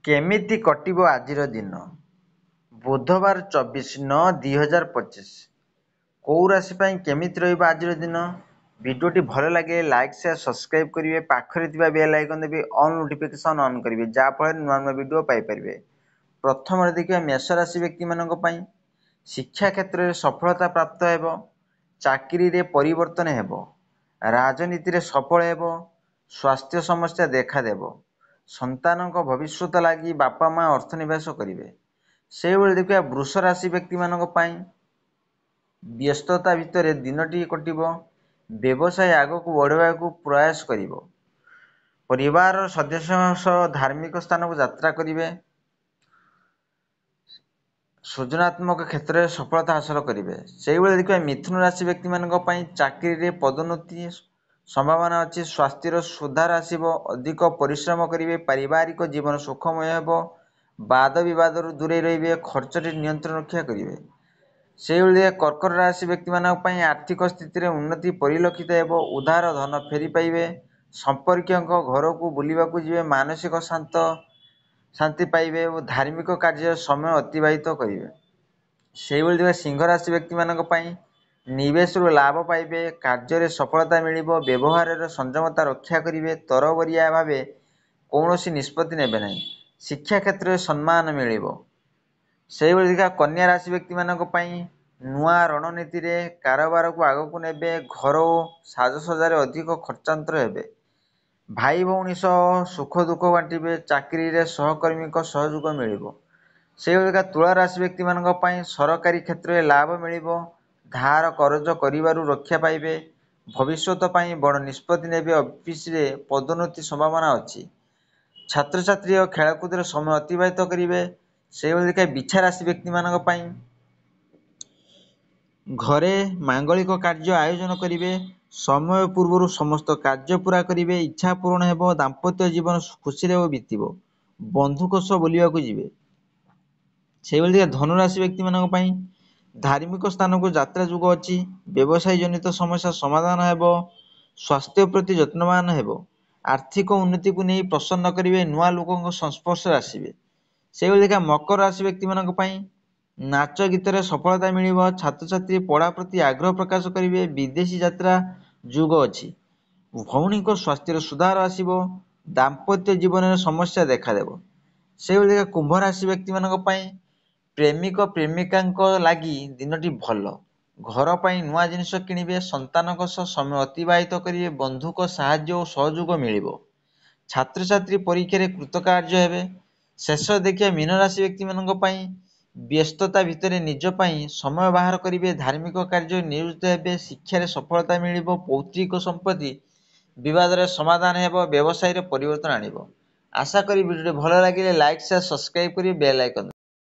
କେମିତି କଟିବ ଆଜିର ଦିନ? ବୁଧବାର 24/9/2025। କୋଉ ରାଶି ପାଇଁ କେମିତି ରହିବ ଆଜିର ଦିନ? ଭିଡ଼ିଓଟି ଭଲ ଲାଗେ ଲାଇକ୍ ସେୟାର ସବସ୍କ୍ରାଇବ୍ କରିବେ। ପାଖରେ ଥିବା ବେଲ୍ ଆଇକନ୍ ଦେବେ ଅଲ୍ ନୋଟିଫିକେସନ୍ ଅନ୍ କରିବେ, ଯାହାଫଳରେ ନୂଆ ନୂଆ ଭିଡ଼ିଓ ପାଇପାରିବେ। ପ୍ରଥମରେ ଦେଖିବା ମେଷ ରାଶି ବ୍ୟକ୍ତିମାନଙ୍କ ପାଇଁ। ଶିକ୍ଷା କ୍ଷେତ୍ରରେ ସଫଳତା ପ୍ରାପ୍ତ ହେବ। ଚାକିରିରେ ପରିବର୍ତ୍ତନ ହେବ। ରାଜନୀତିରେ ସଫଳ ହେବ। ସ୍ୱାସ୍ଥ୍ୟ ସମସ୍ୟା ଦେଖାଦେବ। ସନ୍ତାନଙ୍କ ଭବିଷ୍ୟତ ଲାଗି ବାପା ମା ଅର୍ଥ ନିବେଶ କରିବେ। ସେଇଭଳି ଦେଖିବା ବୃଷ ରାଶି ବ୍ୟକ୍ତିମାନଙ୍କ ପାଇଁ ବ୍ୟସ୍ତତା ଭିତରେ ଦିନଟି କଟିବ। ବ୍ୟବସାୟ ଆଗକୁ ବଢ଼ାଇବାକୁ ପ୍ରୟାସ କରିବ। ପରିବାରର ସଦସ୍ୟଙ୍କ ସହ ଧାର୍ମିକ ସ୍ଥାନକୁ ଯାତ୍ରା କରିବେ। ସୃଜନାତ୍ମକ କ୍ଷେତ୍ରରେ ସଫଳତା ହାସଲ କରିବେ। ସେଇଭଳି ଦେଖିବା ମିଥୁନ ରାଶି ବ୍ୟକ୍ତିମାନଙ୍କ ପାଇଁ ଚାକିରିରେ ପଦୋନ୍ନତି ସମ୍ଭାବନା ଅଛି। ସ୍ୱାସ୍ଥ୍ୟର ସୁଧାର ଆସିବ। ଅଧିକ ପରିଶ୍ରମ କରିବେ। ପାରିବାରିକ ଜୀବନ ସୁଖମୟ ହେବ। ବାଦ ବିବାଦରୁ ଦୂରେଇ ରହିବେ। ଖର୍ଚ୍ଚରେ ନିୟନ୍ତ୍ରଣ ରକ୍ଷା କରିବେ। ସେଇଭଳି କର୍କଟ ରାଶି ବ୍ୟକ୍ତିମାନଙ୍କ ପାଇଁ ଆର୍ଥିକ ସ୍ଥିତିରେ ଉନ୍ନତି ପରିଲକ୍ଷିତ ହେବ। ଉଧାର ଧନ ଫେରି ପାଇବେ। ସମ୍ପର୍କୀୟଙ୍କ ଘରକୁ ବୁଲିବାକୁ ଯିବେ। ମାନସିକ ଶାନ୍ତି ପାଇବେ ଓ ଧାର୍ମିକ କାର୍ଯ୍ୟରେ ସମୟ ଅତିବାହିତ କରିବେ। ସେଇଭଳି ଦେଖିବା ସିଂହ ରାଶି ବ୍ୟକ୍ତିମାନଙ୍କ ପାଇଁ ନିବେଶରୁ ଲାଭ ପାଇବେ। କାର୍ଯ୍ୟରେ ସଫଳତା ମିଳିବ। ବ୍ୟବହାରରେ ସଂଯମତା ରକ୍ଷା କରିବେ। ତରବରିଆ ଭାବେ କୌଣସି ନିଷ୍ପତ୍ତି ନେବେ ନାହିଁ। ଶିକ୍ଷା କ୍ଷେତ୍ରରେ ସମ୍ମାନ ମିଳିବ। ସେଇଭଳି ଦେଖିବା କନ୍ୟା ରାଶି ବ୍ୟକ୍ତିମାନଙ୍କ ପାଇଁ ନୂଆ ରଣନୀତିରେ କାରବାରକୁ ଆଗକୁ ନେବେ। ଘର ଓ ସାଜସଜ୍ଜାରେ ଅଧିକ ଖର୍ଚ୍ଚାନ୍ତର ହେବେ। ଭାଇ ଭଉଣୀ ସହ ସୁଖ ଦୁଃଖ ବାଣ୍ଟିବେ। ଚାକିରିରେ ସହକର୍ମୀଙ୍କ ସହଯୋଗ ମିଳିବ। ସେଇଭଳି ତୁଳା ରାଶି ବ୍ୟକ୍ତିମାନଙ୍କ ପାଇଁ ସରକାରୀ କ୍ଷେତ୍ରରେ ଲାଭ ମିଳିବ। ଧାର କରଜ କରିବାରୁ ରକ୍ଷା ପାଇବେ। ଭବିଷ୍ୟତ ପାଇଁ ବଡ଼ ନିଷ୍ପତ୍ତି ନେବେ। ଅଫିସରେ ପଦୋନ୍ନତି ସମ୍ଭାବନା ଅଛି। ଛାତ୍ରଛାତ୍ରୀ ଓ ଖେଳକୁଦରେ ସମୟ ଅତିବାହିତ କରିବେ। ସେଇଭଳି ଦେଖିବା ବିଛା ରାଶି ବ୍ୟକ୍ତିମାନଙ୍କ ପାଇଁ ଘରେ ମାଙ୍ଗଳିକ କାର୍ଯ୍ୟ ଆୟୋଜନ କରିବେ। ସମୟ ପୂର୍ବରୁ ସମସ୍ତ କାର୍ଯ୍ୟ ପୂରା କରିବେ। ଇଚ୍ଛା ପୂରଣ ହେବ। ଦାମ୍ପତ୍ୟ ଜୀବନ ଖୁସିରେ ବିତିବ। ବନ୍ଧୁଙ୍କ ସହ ବୁଲିବାକୁ ଯିବେ। ସେଇଭଳି ଧନୁରାଶି ବ୍ୟକ୍ତିମାନଙ୍କ ପାଇଁ ଧାର୍ମିକ ସ୍ଥାନକୁ ଯାତ୍ରା ଯୋଗ ଅଛି। ବ୍ୟବସାୟ ଜନିତ ସମସ୍ୟା ସମାଧାନ ହେବ। ସ୍ୱାସ୍ଥ୍ୟ ପ୍ରତି ଯତ୍ନବାନ ହେବ। ଆର୍ଥିକ ଉନ୍ନତିକୁ ନେଇ ପ୍ରସନ୍ନ କରିବେ। ନୂଆ ଲୋକଙ୍କ ସଂସ୍ପର୍ଶରେ ଆସିବେ। ସେଇଭଳି ଦେଖିବା ମକର ରାଶି ବ୍ୟକ୍ତିମାନଙ୍କ ପାଇଁ ନାଚ ଗୀତରେ ସଫଳତା ମିଳିବ। ଛାତ୍ରଛାତ୍ରୀ ପଢ଼ା ପ୍ରତି ଆଗ୍ରହ ପ୍ରକାଶ କରିବେ। ବିଦେଶୀ ଯାତ୍ରା ଯୋଗ ଅଛି। ଭଉଣୀଙ୍କ ସ୍ୱାସ୍ଥ୍ୟର ସୁଧାର ଆସିବ। ଦାମ୍ପତ୍ୟ ଜୀବନରେ ସମସ୍ୟା ଦେଖାଦେବ। ସେଇଭଳି କୁମ୍ଭ ରାଶି ବ୍ୟକ୍ତିମାନଙ୍କ ପାଇଁ ପ୍ରେମିକ ପ୍ରେମିକାଙ୍କ ଲାଗି ଦିନଟି ଭଲ। ଘର ପାଇଁ ନୂଆ ଜିନିଷ କିଣିବେ। ସନ୍ତାନଙ୍କ ସହ ସମୟ ଅତିବାହିତ କରିବେ। ବନ୍ଧୁଙ୍କ ସାହାଯ୍ୟ ଓ ସହଯୋଗ ମିଳିବ। ଛାତ୍ରଛାତ୍ରୀ ପରୀକ୍ଷାରେ କୃତକାର୍ଯ୍ୟ ହେବେ। ଶେଷ ଦେଖିବା ମୀନ ରାଶି ବ୍ୟକ୍ତିମାନଙ୍କ ପାଇଁ ବ୍ୟସ୍ତତା ଭିତରେ ନିଜ ପାଇଁ ସମୟ ବାହାର କରିବେ। ଧାର୍ମିକ କାର୍ଯ୍ୟରେ ନିୟୋଜିତ ହେବେ। ଶିକ୍ଷାରେ ସଫଳତା ମିଳିବ। ପୌତ୍ରିକ ସମ୍ପତ୍ତି ବିବାଦରେ ସମାଧାନ ହେବ। ବ୍ୟବସାୟରେ ପରିବର୍ତ୍ତନ ଆଣିବ। ଆଶା କରି ଭିଡ଼ିଓଟି ଭଲ ଲାଗିଲେ ଲାଇକ୍ ସେୟାର ସବସ୍କ୍ରାଇବ୍ କରି ବେଲ୍ ଆଇକନ୍